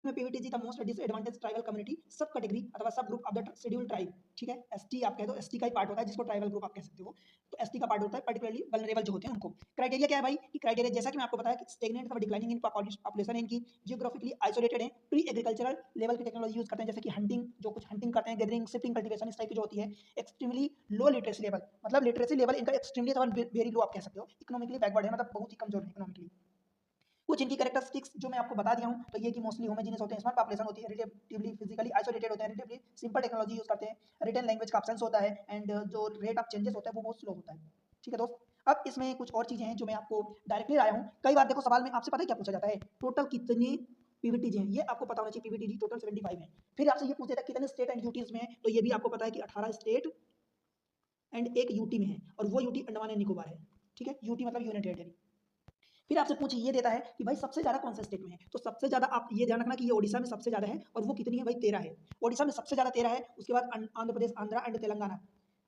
इसमें PVTG the most disadvantage tribal community सब category अथवा सब group of the schedule tribe, ठीक है। एसटी आप कह दो, एसटी का ही पार्ट होता है जिसको ट्राइबल ग्रुप आप कह सकते हो, तो एसटी का पार्ट होता है, पर्टिकुलरली वल्नरेबल जो होते हैं उनको। क्राइटेरिया क्या है भाई कि क्राइटेरिया जैसा कि मैं आपको बताया कि स्टेगनेंट अथवा डिक्लाइनिंग इन पॉपुलेशन है, इनकी जियोग्राफिकली आइसोलेटेड है, प्री एग्रीकल्चरल लेवल की टेक्नोलॉजी यूज करते हैं, जैसे कि हंटिंग, जो कुछ हंटिंग करते हैं, गैदरिंग, शिफ्टिंग, कल्टीवेशन, इस टाइप की जो होती है। एक्सट्रीमली लो लिटरेसी लेवल, मतलब लिटरेसी लेवल इनका एक्सट्रीमली अथवा वेरी लो आप कह सकते हो। इकोनॉमिकली बैकवर्ड है, मतलब बहुत ही कमजोर है इकोनॉमिकली। कुछ इनकी कैरेक्टरिस्टिक्स जो मैं आपको बता दिया हूँ, तो ये कि मोस्टली होमोजेनियस होते हैं, स्मॉल पॉपुलेशन होती है, रिलेटिवली फिजिकली आइसोलेटेड होते हैं, रिलेटिवली सिंपल टेक्नोलॉजी यूज करते हैं, रिटन लैंग्वेज का एब्सेंस होता है, एंड जो रेट ऑफ चेंजेस होता है वो बहुत स्लो होता है, ठीक है दोस्त। अब इसमें कुछ और चीजें हैं जो मैं आपको डायरेक्टली लाया हूँ। कई बार देखो सवाल में आपसे पता है क्या पूछा जाता है, टोटल कितने पीवीटीजी हैं, ये आपको पता होना चाहिए। पीवीटीजी टोटल 75 है। फिर आपसे ये पूछ देता है कितने स्टेट एंड यूटीज में है, तो ये भी आपको पता है कि 18 स्टेट एंड एक यूटी में है, और वो यूटी अंडमान एंड निकोबार है, ठीक है। यूटी मतलब यूनियन टेरिटरी। फिर आपसे पूछ ये देता है कि भाई सबसे ज्यादा कौन सा स्टेट में है, तो सबसे ज्यादा आप ये ध्यान रखना कि ये ओडिशा में सबसे ज्यादा है, और वो कितनी है भाई, 13 है। ओडिशा में सबसे ज्यादा 13 है, उसके बाद आंध्र प्रदेश, आंध्रा एंड तेलंगाना,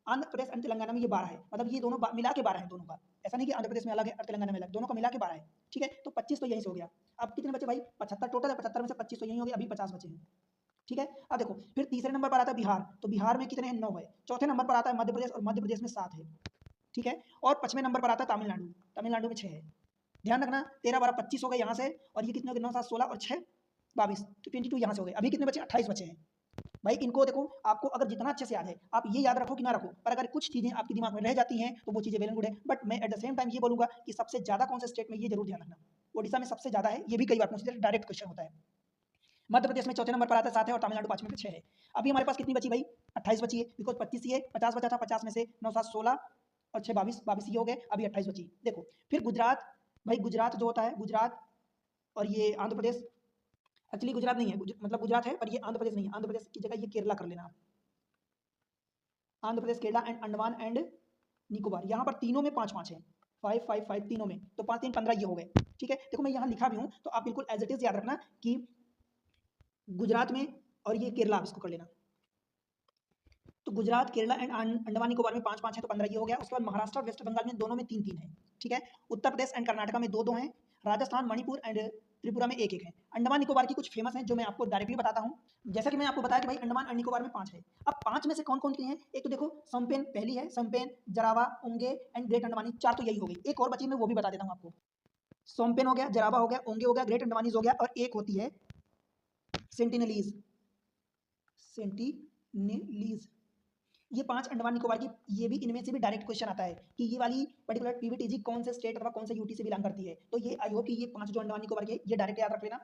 आंध्र प्रदेश एंड तेलंगाना में ये 12 है, मतलब ये दोनों मिला के 12 है दोनों का, ऐसा नहीं कि आंध्र प्रदेश में अलग है और तेलंगाना में अलग, दोनों का मिला के 12 है, ठीक है। तो 25 तो यहीं से हो गया। अब कितने बचे भाई, 75 टोटल है, 75 में से 25 तो यहीं हो गया, अभी 50 बचे हैं, ठीक है। अब देखो फिर तीसरे नंबर पर आता है बिहार, तो बिहार में कितने हैं, 9 है। चौथे नंबर पर आता है मध्य प्रदेश, और मध्य प्रदेश में 7 है, ठीक है। और 5वें नंबर पर आता है तमिलनाडु, तमिलनाडु में 6 है। ध्यान रखना 13 12 25 हो गए यहाँ से, और ये कितने हो गए, 9 7 16 और 6 22, तो 22 यहाँ से हो गए। अभी कितने बचे, 28 बचे हैं भाई। इनको देखो, आपको अगर जितना अच्छे से याद है, आप ये याद रखो कि ना रखो, पर अगर कुछ चीजें आपके दिमाग में रह जाती हैं तो वो चीजें वेल एंड गुड है, बट मैं एट द सेम टाइम ये बोलूंगा कि सबसे ज्यादा कौन से स्टेट में, ये जरूर ध्यान रखना। ओडिशा में सबसे ज्यादा है, ये भी कई बार पूछते हैं, डायरेक्ट क्वेश्चन होता है। मध्य प्रदेश में चौथे नंबर पर आता है 7 है, और तमिलनाडु 5वें पे 6 है। अभी हमारे पास कितनी बची भाई, 28 बची है, बिकॉज 25 ही है, 50 बचा था, 50 में से 9 7 16 और 6 22, 22 ये हो गए, अभी 28 बची। देखो फिर गुजरात, भाई गुजरात जो होता है, गुजरात और ये आंध्र प्रदेश, एक्चुअली गुजरात नहीं है, मतलब गुजरात है पर ये आंध्र प्रदेश नहीं है, आंध्र प्रदेश की जगह ये केरला कर लेना आप। आंध्र प्रदेश, केरला एंड अंडमान एंड निकोबार, यहाँ पर तीनों में 5 5 है, 5 5 5 तीनों में, तो 5 3 15 ये हो गए, ठीक है। देखो मैं यहाँ लिखा भी हूँ, तो आप बिल्कुल एज इट इज याद रखना कि गुजरात में, और ये केरला, आप इसको कर लेना। तो गुजरात, केरला एंड अंडमान निकोबार में 5 5 है, तो 15 ये हो गया। उसके बाद महाराष्ट्र और वेस्ट बंगाल में दोनों में 3 3 है, ठीक है। उत्तर प्रदेश एंड कर्नाटका में 2 2 हैं, राजस्थान, मणिपुर एंड त्रिपुरा में 1 1 है। अंडमान निकोबार की कुछ फेमस हैं जो मैं आपको डायरेक्टली बताता हूँ। जैसा कि मैंने आपको बताया कि भाई अंडमान एंड निकोबार में 5 है। अब 5 में से कौन कौन सी हैं, एक तो देखो समपेन पहली है, समपेन, जरावा, ओंगे एंड ग्रेट अंडमानी, 4 तो यही हो गई। एक और बची, मैं वो भी बता देता हूँ आपको। सोमपेन हो गया, जरावा हो गया, ओंगे हो गया, ग्रेट अंडमानीज हो गया, और एक होती है सेंटिनलीज, सेंटिनलीज। ये 5 अंडमान निकोबार की, ये भी इनमें से भी डायरेक्ट क्वेश्चन आता है कि ये वाली पर्टिकुलर पीवीटीजी कौन से स्टेट अथवा कौन से यूटी से बिलोंग करती है। तो ये आई होप कि ये 5 जो अंडमान निकोबार के, ये डायरेक्ट याद रख लेना।